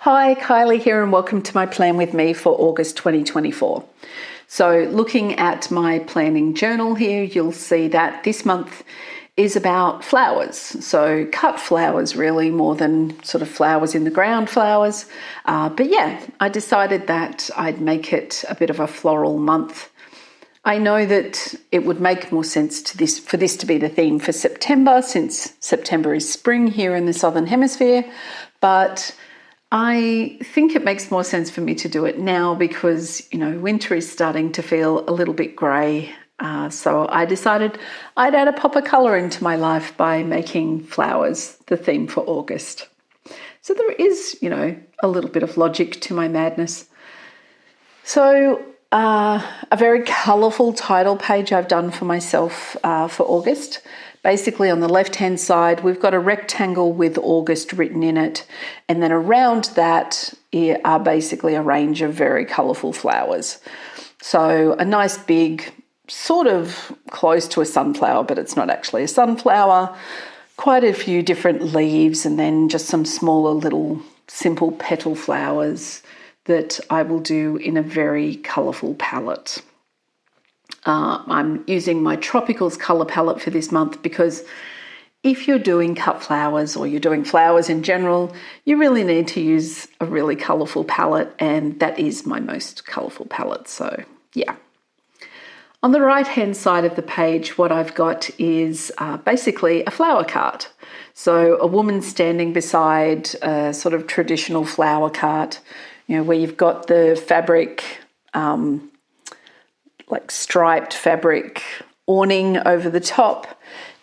Hi, Kylie here and welcome to my plan with me for August 2024. So looking at my planning journal here, you'll see that this month is about flowers. So cut flowers really more than sort of flowers in the ground flowers. But yeah, I decided that I'd make it a bit of a floral month. I know that it would make more sense for this to be the theme for September, since September is spring here in the Southern Hemisphere, but I think it makes more sense for me to do it now because, winter is starting to feel a little bit grey. So I decided I'd add a pop of colour into my life by making flowers the theme for August. So there is, a little bit of logic to my madness. So a very colourful title page I've done for myself for August. Basically on the left-hand side, we've got a rectangle with August written in it. And then around that are basically a range of very colourful flowers. So a nice big, sort of close to a sunflower, but it's not actually a sunflower. Quite a few different leaves and then just some smaller little simple petal flowers that I will do in a very colourful palette. I'm using my Tropicals colour palette for this month because if you're doing cut flowers or you're doing flowers in general, you really need to use a really colourful palette, and that is my most colourful palette. So yeah. On the right hand side of the page, what I've got is basically a flower cart. So a woman standing beside a sort of traditional flower cart, where you've got the fabric, like striped fabric awning over the top,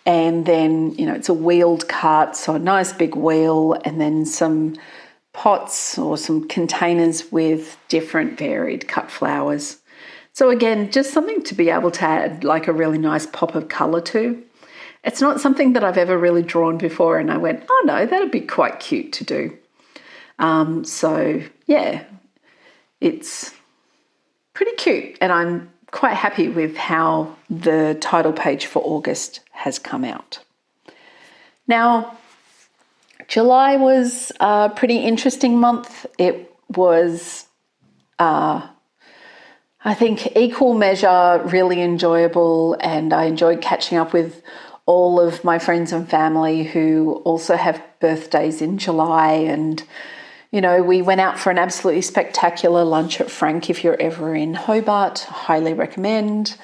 and then it's a wheeled cart, so a nice big wheel, and then some pots or some containers with different varied cut flowers. So again, just something to be able to add like a really nice pop of colour to. It's not something that I've ever really drawn before, and I went, oh no, that'd be quite cute to do. So yeah, it's pretty cute, and I'm quite happy with how the title page for August has come out. Now, July was a pretty interesting month. It was, I think, equal measure really enjoyable, and I enjoyed catching up with all of my friends and family who also have birthdays in July. And we went out for an absolutely spectacular lunch at Frank. If you're ever in Hobart, highly recommend.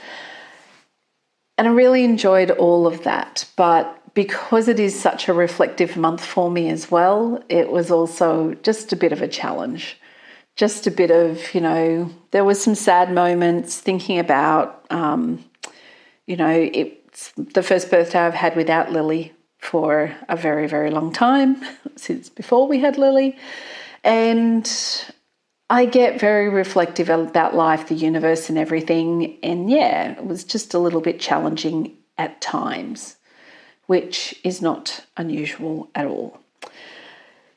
And I really enjoyed all of that. But because it is such a reflective month for me as well, it was also just a bit of a challenge. Just a bit of, there was some sad moments thinking about, it's the first birthday I've had without Lily for a very, very long time, since before we had Lily. And I get very reflective about life, the universe and everything. And yeah, it was just a little bit challenging at times, which is not unusual at all.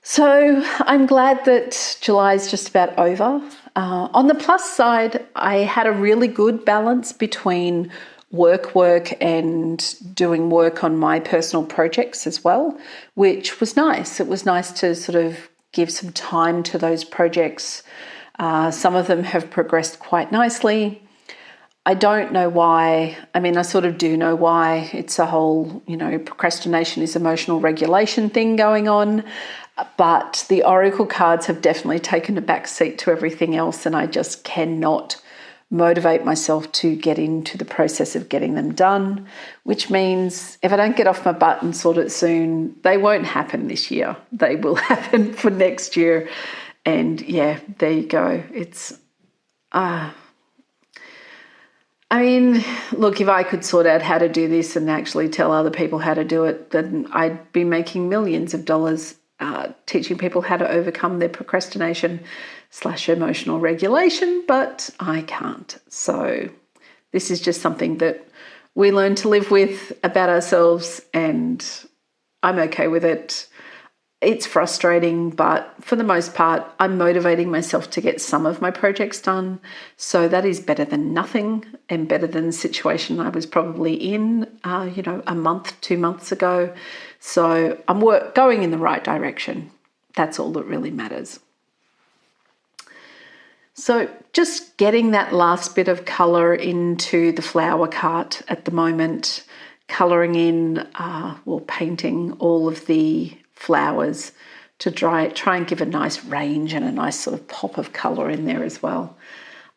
So I'm glad that July is just about over. On the plus side, I had a really good balance between work and doing work on my personal projects as well, which was nice. It was nice to sort of give some time to those projects. Some of them have progressed quite nicely. I don't know why. I mean, I sort of do know why. It's a whole, procrastination is emotional regulation thing going on. But the oracle cards have definitely taken a back seat to everything else, and I just cannot motivate myself to get into the process of getting them done, which means if I don't get off my butt and sort it soon, they won't happen this year. They will happen for next year. And yeah, there you go. It's, look, if I could sort out how to do this and actually tell other people how to do it, then I'd be making millions of dollars teaching people how to overcome their procrastination / emotional regulation, but I can't. So this is just something that we learn to live with about ourselves, and I'm okay with it. It's frustrating, but for the most part, I'm motivating myself to get some of my projects done. So that is better than nothing, and better than the situation I was probably in, a month, 2 months ago. So I'm going in the right direction. That's all that really matters. So just getting that last bit of colour into the flower cart at the moment, colouring in or painting all of the flowers to try and give a nice range and a nice sort of pop of colour in there as well.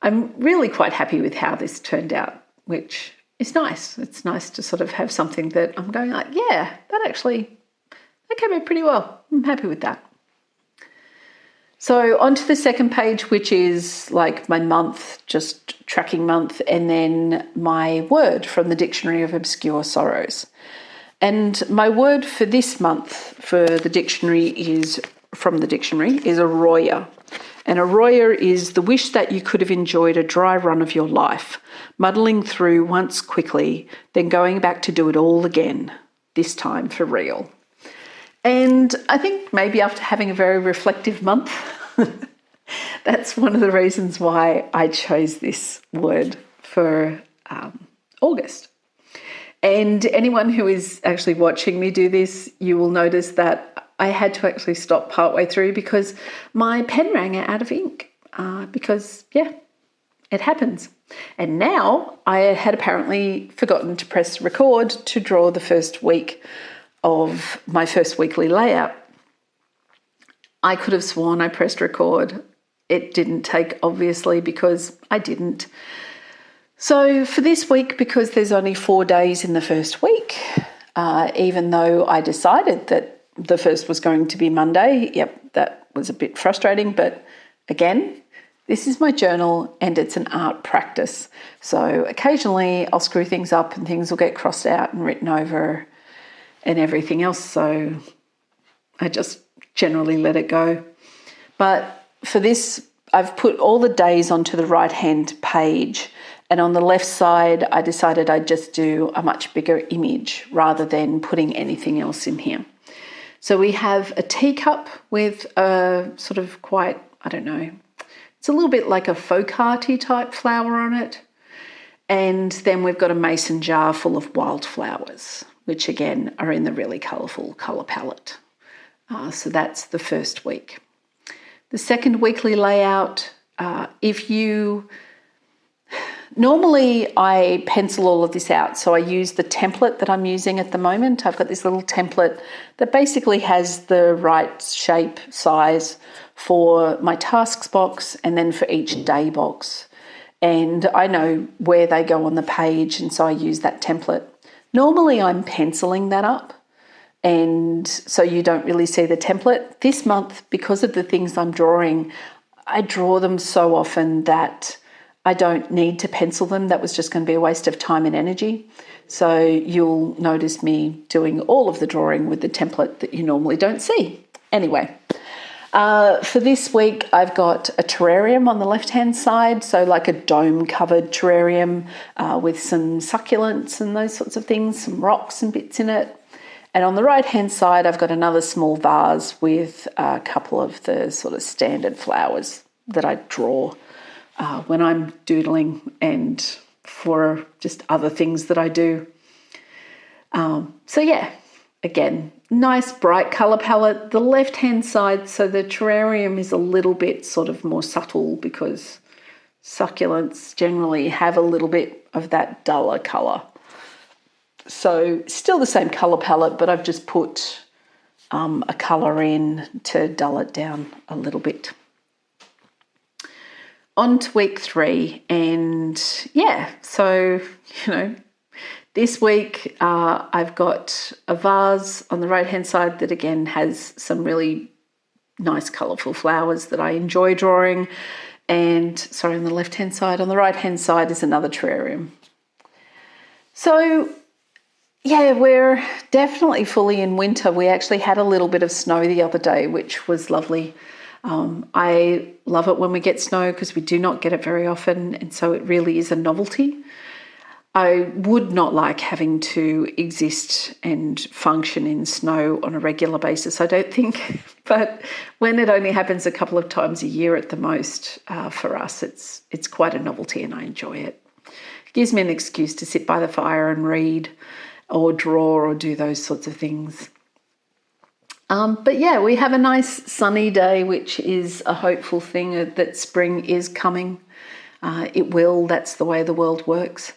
I'm really quite happy with how this turned out, which is nice. It's nice to sort of have something that I'm going like, yeah, that came out pretty well. I'm happy with that. So onto the second page, which is like my month, just tracking month, and then my word from the Dictionary of Obscure Sorrows. And my word for this month for the dictionary is arroyo. And arroyo is the wish that you could have enjoyed a dry run of your life, muddling through once quickly, then going back to do it all again, this time for real. And I think maybe after having a very reflective month, that's one of the reasons why I chose this word for August. And anyone who is actually watching me do this, you will notice that I had to actually stop partway through because my pen ran out of ink because, yeah, it happens. And now I had apparently forgotten to press record to draw the first week of my first weekly layout. I could have sworn I pressed record. It didn't take, obviously, because I didn't. So for this week, because there's only 4 days in the first week, even though I decided that the first was going to be Monday, yep, that was a bit frustrating. But again, this is my journal and it's an art practice. So occasionally I'll screw things up and things will get crossed out and written over and everything else. So I just generally let it go. But for this, I've put all the days onto the right-hand page. And on the left side, I decided I'd just do a much bigger image rather than putting anything else in here. So we have a teacup with a sort of quite, I don't know, it's a little bit like a focaccia type flower on it. And then we've got a mason jar full of wildflowers, which again are in the really colourful colour palette. So that's the first week. The second weekly layout, normally I pencil all of this out. So I use the template that I'm using at the moment. I've got this little template that basically has the right shape, size for my tasks box and then for each day box. And I know where they go on the page, and so I use that template. Normally I'm penciling that up, and so you don't really see the template. This month, because of the things I'm drawing, I draw them so often that I don't need to pencil them. That was just going to be a waste of time and energy. So you'll notice me doing all of the drawing with the template that you normally don't see. Anyway, for this week, I've got a terrarium on the left-hand side, so like a dome-covered terrarium with some succulents and those sorts of things, some rocks and bits in it. And on the right-hand side, I've got another small vase with a couple of the sort of standard flowers that I draw when I'm doodling and for just other things that I do. So yeah, again, nice bright colour palette. The left-hand side, so the terrarium is a little bit sort of more subtle because succulents generally have a little bit of that duller colour. So still the same colour palette, but I've just put a colour in to dull it down a little bit. On to week 3, and yeah, so, this week I've got a vase on the right-hand side that again has some really nice colourful flowers that I enjoy drawing. And sorry, on the left-hand side, on the right-hand side is another terrarium. So yeah, we're definitely fully in winter. We actually had a little bit of snow the other day, which was lovely. I love it when we get snow because we do not get it very often, and so it really is a novelty. I would not like having to exist and function in snow on a regular basis, I don't think. But when it only happens a couple of times a year at the most, for us, it's quite a novelty and I enjoy it. It gives me an excuse to sit by the fire and read or draw or do those sorts of things. But yeah, we have a nice sunny day, which is a hopeful thing that spring is coming. It will, that's the way the world works.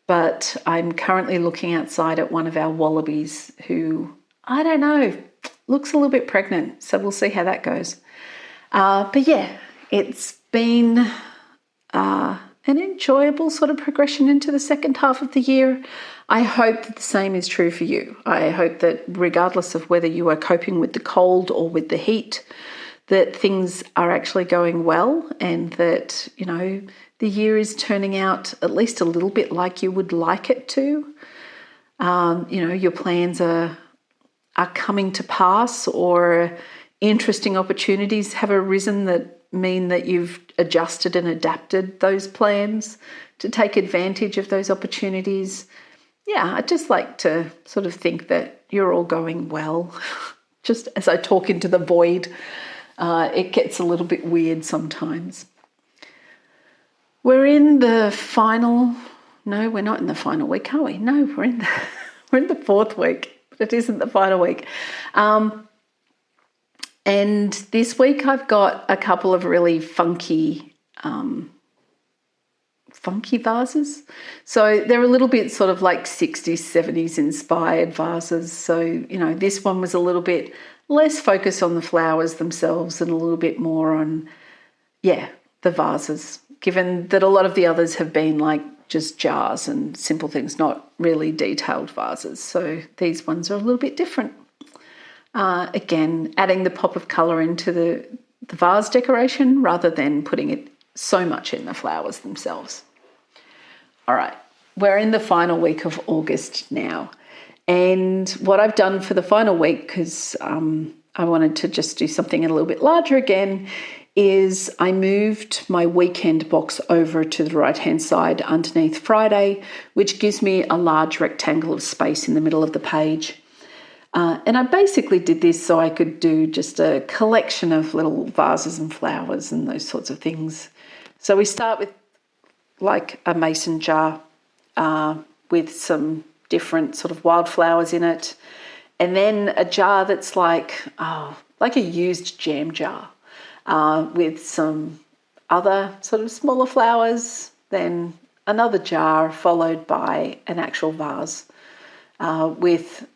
But I'm currently looking outside at one of our wallabies who, I don't know, looks a little bit pregnant. So we'll see how that goes. But yeah, it's been an enjoyable sort of progression into the second half of the year. I hope that the same is true for you. I hope that regardless of whether you are coping with the cold or with the heat, that things are actually going well and that, you know, the year is turning out at least a little bit like you would like it to. You know, your plans are coming to pass, or interesting opportunities have arisen that mean that you've adjusted and adapted those plans to take advantage of those opportunities. Yeah, I'd just like to sort of think that you're all going well. Just as I talk into the void, it gets a little bit weird sometimes. We're in the final... No, we're not in the final week, are we? No, we're in the fourth week, but it isn't the final week. And this week I've got a couple of really funky vases. So they're a little bit sort of like 60s, 70s inspired vases. So, you know, this one was a little bit less focused on the flowers themselves and a little bit more on, yeah, the vases, given that a lot of the others have been like just jars and simple things, not really detailed vases. So these ones are a little bit different. Again, adding the pop of colour into the vase decoration rather than putting it so much in the flowers themselves. All right, we're in the final week of August now. And what I've done for the final week, because I wanted to just do something a little bit larger again, is I moved my weekend box over to the right-hand side underneath Friday, which gives me a large rectangle of space in the middle of the page. And I basically did this so I could do just a collection of little vases and flowers and those sorts of things. So we start with like a mason jar with some different sort of wildflowers in it. And then a jar that's like a used jam jar with some other sort of smaller flowers. Then another jar followed by an actual vase with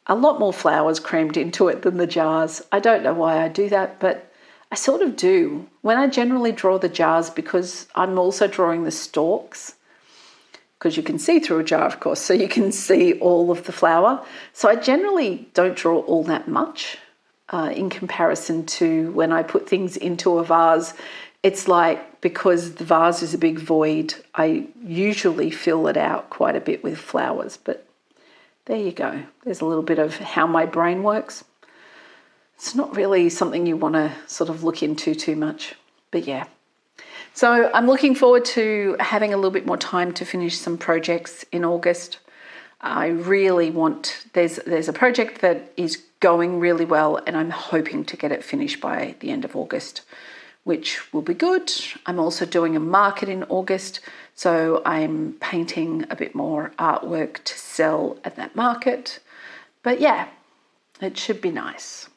a lot more flowers crammed into it than the jars. I don't know why I do that, but I sort of do. When I generally draw the jars, because I'm also drawing the stalks, because you can see through a jar, of course, so you can see all of the flower. So I generally don't draw all that much in comparison to when I put things into a vase. It's like, because the vase is a big void, I usually fill it out quite a bit with flowers, but there you go. There's a little bit of how my brain works. It's not really something you want to sort of look into too much, but yeah. So I'm looking forward to having a little bit more time to finish some projects in August. I really want, there's a project that is going really well and I'm hoping to get it finished by the end of August, which will be good. I'm also doing a market in August, so I'm painting a bit more artwork to sell at that market. But yeah, it should be nice.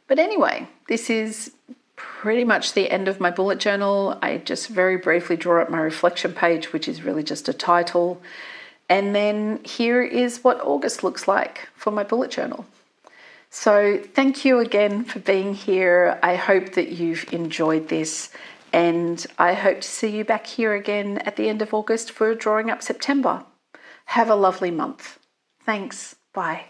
But anyway, this is pretty much the end of my bullet journal. I just very briefly draw up my reflection page, which is really just a title. And then here is what August looks like for my bullet journal. So thank you again for being here. I hope that you've enjoyed this, and I hope to see you back here again at the end of August for Drawing Up September. Have a lovely month. Thanks. Bye.